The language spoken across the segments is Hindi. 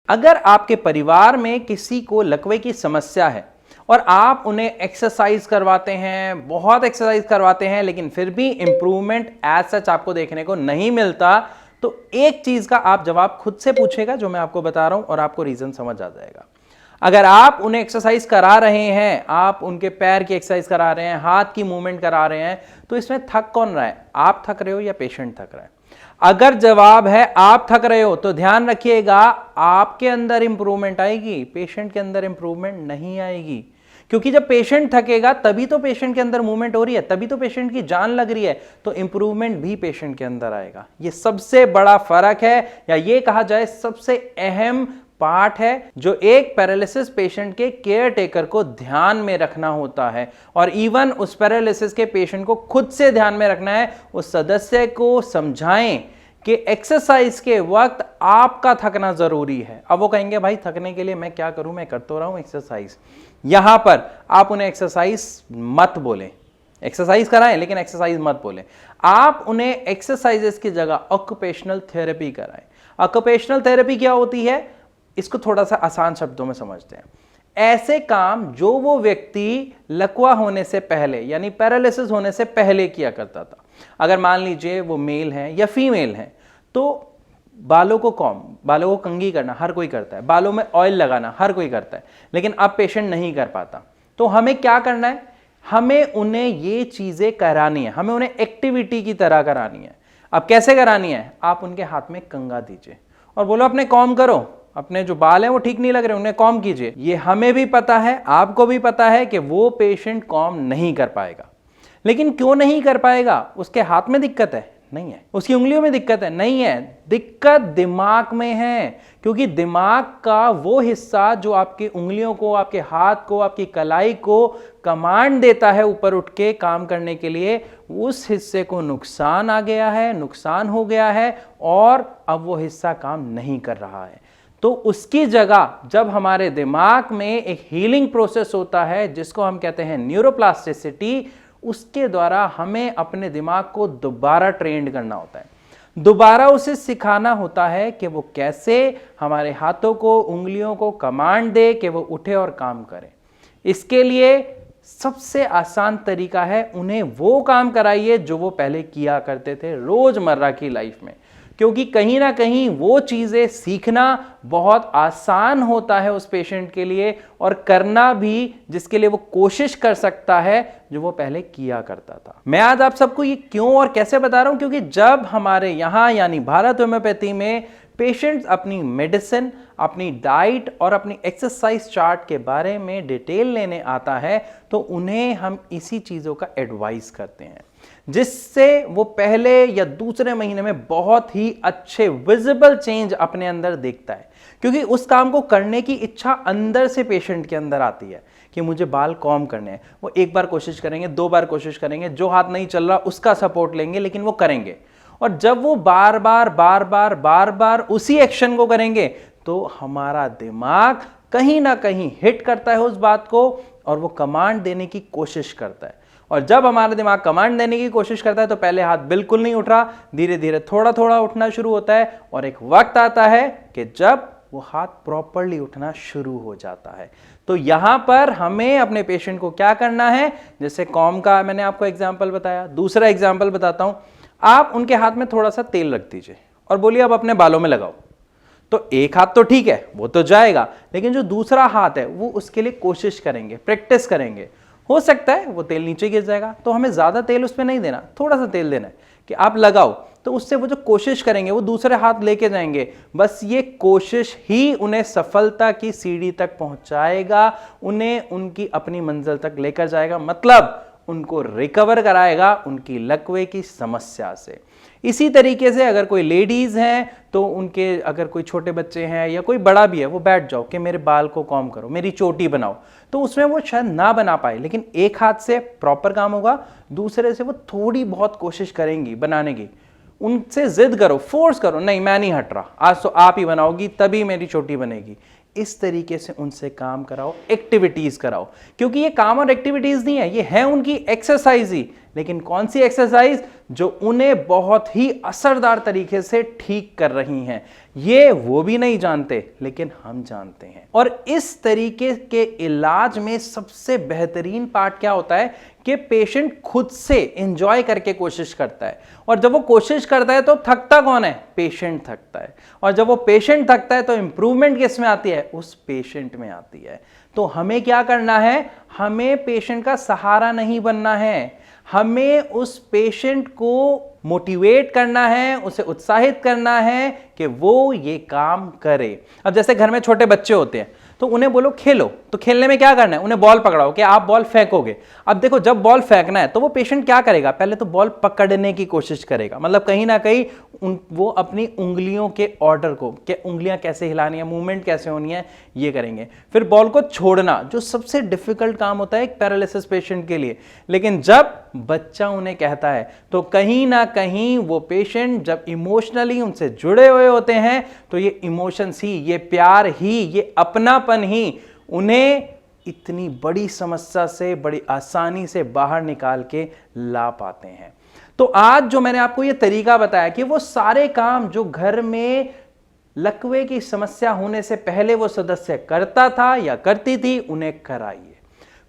अगर आपके परिवार में किसी को लकवे की समस्या है और आप उन्हें एक्सरसाइज करवाते हैं, बहुत एक्सरसाइज करवाते हैं, लेकिन फिर भी इंप्रूवमेंट एज सच आपको देखने को नहीं मिलता, तो एक चीज का आप जवाब खुद से पूछेगा जो मैं आपको बता रहा हूं और आपको रीजन समझ आ जाएगा। अगर आप उन्हें एक्सरसाइज करा रहे हैं, आप उनके पैर की एक्सरसाइज करा रहे हैं, हाथ की मूवमेंट करा रहे हैं, तो इसमें थक कौन रहा है? आप थक रहे हो या पेशेंट थक रहा है? अगर जवाब है आप थक रहे हो, तो ध्यान रखिएगा आपके अंदर इंप्रूवमेंट आएगी, पेशेंट के अंदर इंप्रूवमेंट नहीं आएगी। क्योंकि जब पेशेंट थकेगा तभी तो पेशेंट के अंदर मूवमेंट हो रही है, तभी तो पेशेंट की जान लग रही है, तो इंप्रूवमेंट भी पेशेंट के अंदर आएगा। ये सबसे बड़ा फर्क है, या ये कहा जाए सबसे अहम पार्ट है जो एक पैरालिसिस पेशेंट के केयर टेकर को ध्यान में रखना होता है। और इवन उस पैरालिसिस के पेशेंट को खुद से ध्यान में रखना है। उस सदस्य को समझाएं कि एक्सरसाइज के वक्त आपका थकना जरूरी है। अब वो कहेंगे भाई थकने के लिए मैं क्या करूं, मैं कर तो रहा हूं एक्सरसाइज। यहां पर आप उन्हें एक्सरसाइज मत बोलें, एक्सरसाइज कराएं लेकिन एक्सरसाइज मत बोलें। आप उन्हें एक्सरसाइजेस की जगह ऑक्यूपेशनल थेरेपी कराएं। ऑक्यूपेशनल थेरेपी क्या होती है, इसको थोड़ा सा आसान शब्दों में समझते हैं। ऐसे काम जो वो व्यक्ति लकवा होने से पहले यानी पैरालिसिस होने से पहले किया करता था। अगर मान लीजिए वो मेल है या फीमेल है, तो बालों को कंघी करना हर कोई करता है, बालों में ऑयल लगाना हर कोई करता है, लेकिन अब पेशेंट नहीं कर पाता। तो हमें क्या करना है, हमें उन्हें ये चीजें करानी है, हमें उन्हें एक्टिविटी की तरह करानी है। अब कैसे करानी है, आप उनके हाथ में कंघा दीजिए और बोलो अपने कॉम करो, अपने जो बाल हैं वो ठीक नहीं लग रहे, उन्हें कॉम कीजिए। ये हमें भी पता है, आपको भी पता है कि वो पेशेंट कॉम नहीं कर पाएगा। लेकिन क्यों नहीं कर पाएगा? उसके हाथ में दिक्कत है? नहीं है। उसकी उंगलियों में दिक्कत है? नहीं है। दिक्कत दिमाग में है, क्योंकि दिमाग का वो हिस्सा जो आपकी उंगलियों को, आपके हाथ को, आपकी कलाई को कमांड देता है ऊपर उठ के काम करने के लिए, उस हिस्से को नुकसान आ गया है, नुकसान हो गया है और अब वो हिस्सा काम नहीं कर रहा है। तो उसकी जगह जब हमारे दिमाग में एक हीलिंग प्रोसेस होता है जिसको हम कहते हैं न्यूरोप्लास्टिसिटी, उसके द्वारा हमें अपने दिमाग को दोबारा ट्रेंड करना होता है, दोबारा उसे सिखाना होता है कि वो कैसे हमारे हाथों को, उंगलियों को कमांड दे कि वो उठे और काम करे। इसके लिए सबसे आसान तरीका है उन्हें वो काम कराइए जो वो पहले किया करते थे रोजमर्रा की लाइफ में, क्योंकि कहीं ना कहीं वो चीजें सीखना बहुत आसान होता है उस पेशेंट के लिए, और करना भी जिसके लिए वो कोशिश कर सकता है जो वो पहले किया करता था। मैं आज आप सबको ये क्यों और कैसे बता रहा हूं, क्योंकि जब हमारे यहां यानी भारत होम्योपैथी में पेशेंट्स अपनी मेडिसिन, अपनी डाइट और अपनी एक्सरसाइज चार्ट के बारे में डिटेल लेने आता है, तो उन्हें हम इसी चीजों का एडवाइस करते हैं, जिससे वो पहले या दूसरे महीने में बहुत ही अच्छे विजिबल चेंज अपने अंदर देखता है। क्योंकि उस काम को करने की इच्छा अंदर से पेशेंट के अंदर आती है कि मुझे बाल कॉम करने हैं। वो एक बार कोशिश करेंगे, 2 बार कोशिश करेंगे, जो हाथ नहीं चल रहा उसका सपोर्ट लेंगे, लेकिन वो करेंगे। और जब वो बार बार उसी एक्शन को करेंगे, तो हमारा दिमाग कहीं ना कहीं हिट करता है उस बात को और वो कमांड देने की कोशिश करता है। और जब हमारा दिमाग कमांड देने की कोशिश करता है तो पहले हाथ बिल्कुल नहीं उठ रहा, धीरे धीरे थोड़ा थोड़ा उठना शुरू होता है, और एक वक्त आता है कि जब वो हाथ प्रॉपर्ली उठना शुरू हो जाता है। तो यहां पर हमें अपने पेशेंट को क्या करना है, जैसे कॉम का मैंने आपको एग्जाम्पल बताया, दूसरा एग्जाम्पल बताता हूं। आप उनके हाथ में थोड़ा सा तेल रख दीजिए और बोलिए अब अपने बालों में लगाओ। तो एक हाथ तो ठीक है, वो तो जाएगा, लेकिन जो दूसरा हाथ है वो उसके लिए कोशिश करेंगे, प्रैक्टिस करेंगे। हो सकता है वो तेल नीचे गिर जाएगा, तो हमें ज्यादा तेल उसमें नहीं देना, थोड़ा सा तेल देना है कि आप लगाओ। तो उससे वो जो कोशिश करेंगे वो दूसरे हाथ लेके जाएंगे। बस ये कोशिश ही उन्हें सफलता की सीढ़ी तक पहुंचाएगा, उन्हें उनकी अपनी मंजिल तक लेकर जाएगा, मतलब उनको रिकवर कराएगा उनकी लकवे की समस्या से। इसी तरीके से अगर कोई लेडीज हैं तो उनके, अगर कोई छोटे बच्चे हैं या कोई बड़ा भी है, वो बैठ जाओ कि मेरे बाल को कॉम करो, मेरी चोटी बनाओ, तो उसमें वो शायद ना बना पाए, लेकिन एक हाथ से प्रॉपर काम होगा, दूसरे से वो थोड़ी बहुत कोशिश करेंगी बनाने की। उनसे जिद करो, फोर्स करो, नहीं मैं नहीं हट रहा, आज तो आप ही बनाओगी तभी मेरी चोटी बनेगी। इस तरीके से उनसे काम कराओ, एक्टिविटीज कराओ, क्योंकि ये काम और एक्टिविटीज नहीं है, ये है उनकी एक्सरसाइज ही। लेकिन कौन सी एक्सरसाइज? जो उन्हें बहुत ही असरदार तरीके से ठीक कर रही हैं। ये वो भी नहीं जानते, लेकिन हम जानते हैं। और इस तरीके के इलाज में सबसे बेहतरीन पार्ट क्या होता है कि पेशेंट खुद से एंजॉय करके कोशिश करता है। और जब वो कोशिश करता है तो थकता कौन है? पेशेंट थकता है। और जब वो पेशेंट थकता है तो इंप्रूवमेंट किस में आती है? उस पेशेंट में आती है। तो हमें क्या करना है? हमें पेशेंट का सहारा नहीं बनना है, हमें उस पेशेंट को मोटिवेट करना है, उसे उत्साहित करना है कि वो ये काम करे। अब जैसे घर में छोटे बच्चे होते हैं तो उन्हें बोलो खेलो, तो खेलने में क्या करना है? उन्हें बॉल पकड़ाओ कि आप बॉल फेंकोगे। अब देखो, जब बॉल फेंकना है तो वो पेशेंट क्या करेगा? पहले तो बॉल पकड़ने की कोशिश करेगा, मतलब कहीं ना कहीं वो अपनी उंगलियों के ऑर्डर को, कि उंगलियां कैसे हिलानी है, मूवमेंट कैसे होनी है, ये करेंगे। फिर बॉल को छोड़ना, जो सबसे डिफिकल्ट काम होता है एक पैरालिसिस पेशेंट के लिए। लेकिन जब बच्चा उन्हें कहता है तो कहीं ना कहीं वो पेशेंट जब इमोशनली उनसे जुड़े हुए होते हैं तो ये इमोशंस ही, ये प्यार ही, ये अपनापन ही उन्हें इतनी बड़ी समस्या से बड़ी आसानी से बाहर निकाल के ला पाते हैं। तो आज जो मैंने आपको ये तरीका बताया कि वो सारे काम जो घर में लकवे की समस्या होने से पहले वो सदस्य करता था या करती थी, उन्हें कराइए,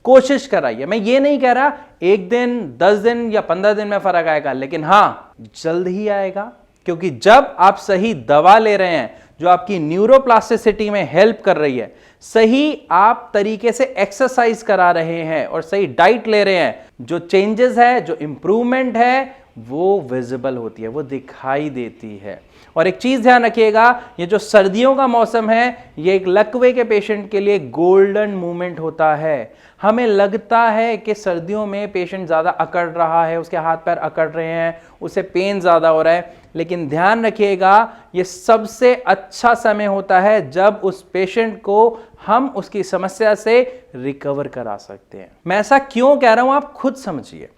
कोशिश कराइए। मैं ये नहीं कह रहा 1 दिन, 10 दिन या 15 दिन में फर्क आएगा, लेकिन हाँ, जल्द ही आएगा। क्योंकि जब आप सही दवा ले रहे हैं जो आपकी न्यूरोप्लास्टिसिटी में हेल्प कर रही है, सही आप तरीके से एक्सरसाइज करा रहे हैं और सही डाइट ले रहे हैं, जो चेंजेस है, जो इंप्रूवमेंट है, वो विजिबल होती है, वो दिखाई देती है। और एक चीज ध्यान रखिएगा, ये जो सर्दियों का मौसम है, ये एक लकवे के पेशेंट के लिए गोल्डन मोमेंट होता है। हमें लगता है कि सर्दियों में पेशेंट ज्यादा अकड़ रहा है, उसके हाथ पैर अकड़ रहे हैं, उसे पेन ज्यादा हो रहा है, लेकिन ध्यान रखिएगा ये सबसे अच्छा समय होता है जब उस पेशेंट को हम उसकी समस्या से रिकवर करा सकते हैं। मैं ऐसा क्यों कह रहा हूं, आप खुद समझिए।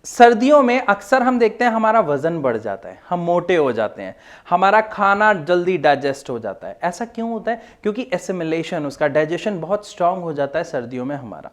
सर्दियों में अक्सर हम देखते हैं हमारा वजन बढ़ जाता है, हम मोटे हो जाते हैं, हमारा खाना जल्दी डाइजेस्ट हो जाता है। ऐसा क्यों होता है? क्योंकि एसिमिलेशन, उसका डाइजेशन बहुत स्ट्रांग हो जाता है सर्दियों में हमारा।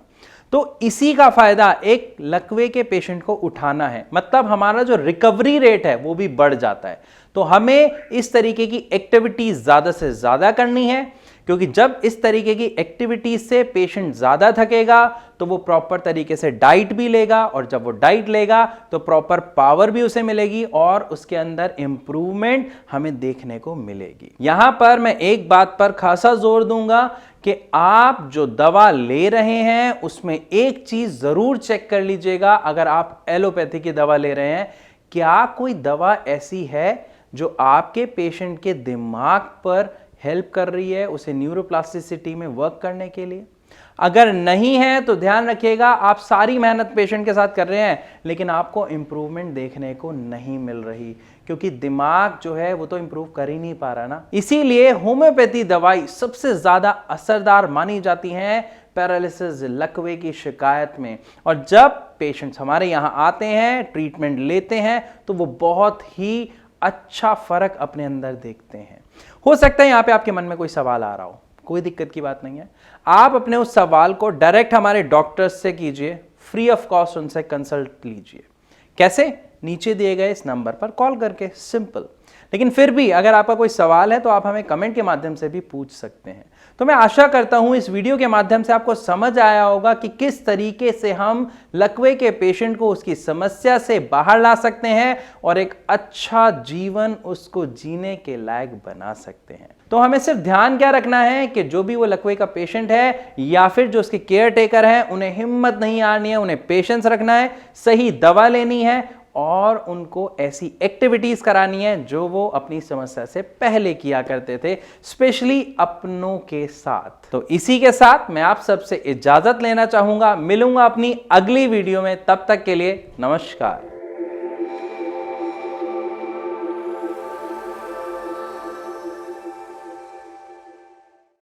तो इसी का फायदा एक लकवे के पेशेंट को उठाना है, मतलब हमारा जो रिकवरी रेट है वो भी बढ़ जाता है। तो हमें इस तरीके की एक्टिविटीज ज्यादा से ज्यादा करनी है, क्योंकि जब इस तरीके की एक्टिविटीज से पेशेंट ज्यादा थकेगा तो वो प्रॉपर तरीके से डाइट भी लेगा, और जब वो डाइट लेगा तो प्रॉपर पावर भी उसे मिलेगी और उसके अंदर इंप्रूवमेंट हमें देखने को मिलेगी। यहां पर मैं एक बात पर खासा जोर दूंगा कि आप जो दवा ले रहे हैं उसमें एक चीज जरूर चेक कर लीजिएगा। अगर आप एलोपैथी की दवा ले रहे हैं, क्या कोई दवा ऐसी है जो आपके पेशेंट के दिमाग पर हेल्प कर रही है, उसे न्यूरोप्लास्टिसिटी में वर्क करने के लिए? अगर नहीं है तो ध्यान रखिएगा, आप सारी मेहनत पेशेंट के साथ कर रहे हैं लेकिन आपको इंप्रूवमेंट देखने को नहीं मिल रही, क्योंकि दिमाग जो है वो तो इंप्रूव कर ही नहीं पा रहा ना। इसीलिए होम्योपैथी दवाई सबसे ज्यादा असरदार मानी जाती है पैरालिसिस, लकवे की शिकायत में। और जब पेशेंट्स हमारे यहां आते हैं, ट्रीटमेंट लेते हैं, तो वो बहुत ही अच्छा फर्क अपने अंदर देखते हैं। हो सकता है यहां पे आपके मन में कोई सवाल आ रहा हो, कोई दिक्कत की बात नहीं है। आप अपने उस सवाल को डायरेक्ट हमारे डॉक्टर्स से कीजिए, फ्री ऑफ कॉस्ट उनसे कंसल्ट लीजिए। कैसे? नीचे दिए गए इस नंबर पर कॉल करके, सिंपल। लेकिन फिर भी अगर आपका कोई सवाल है तो आप हमें कमेंट के माध्यम से भी पूछ सकते हैं। तो मैं आशा करता हूं इस वीडियो के माध्यम से आपको समझ आया होगा कि किस तरीके से हम लकवे के पेशेंट को उसकी समस्या से बाहर ला सकते हैं और एक अच्छा जीवन उसको जीने के लायक बना सकते हैं। तो हमें सिर्फ ध्यान क्या रखना है कि जो भी वो लकवे का पेशेंट है या फिर जो उसके केयर टेकर है, उन्हें हिम्मत नहीं हारनी है, उन्हें पेशेंस रखना है, सही दवा लेनी है और उनको ऐसी एक्टिविटीज करानी है जो वो अपनी समस्या से पहले किया करते थे, स्पेशली अपनों के साथ। तो इसी के साथ मैं आप सबसे इजाजत लेना चाहूंगा, मिलूंगा अपनी अगली वीडियो में। तब तक के लिए नमस्कार।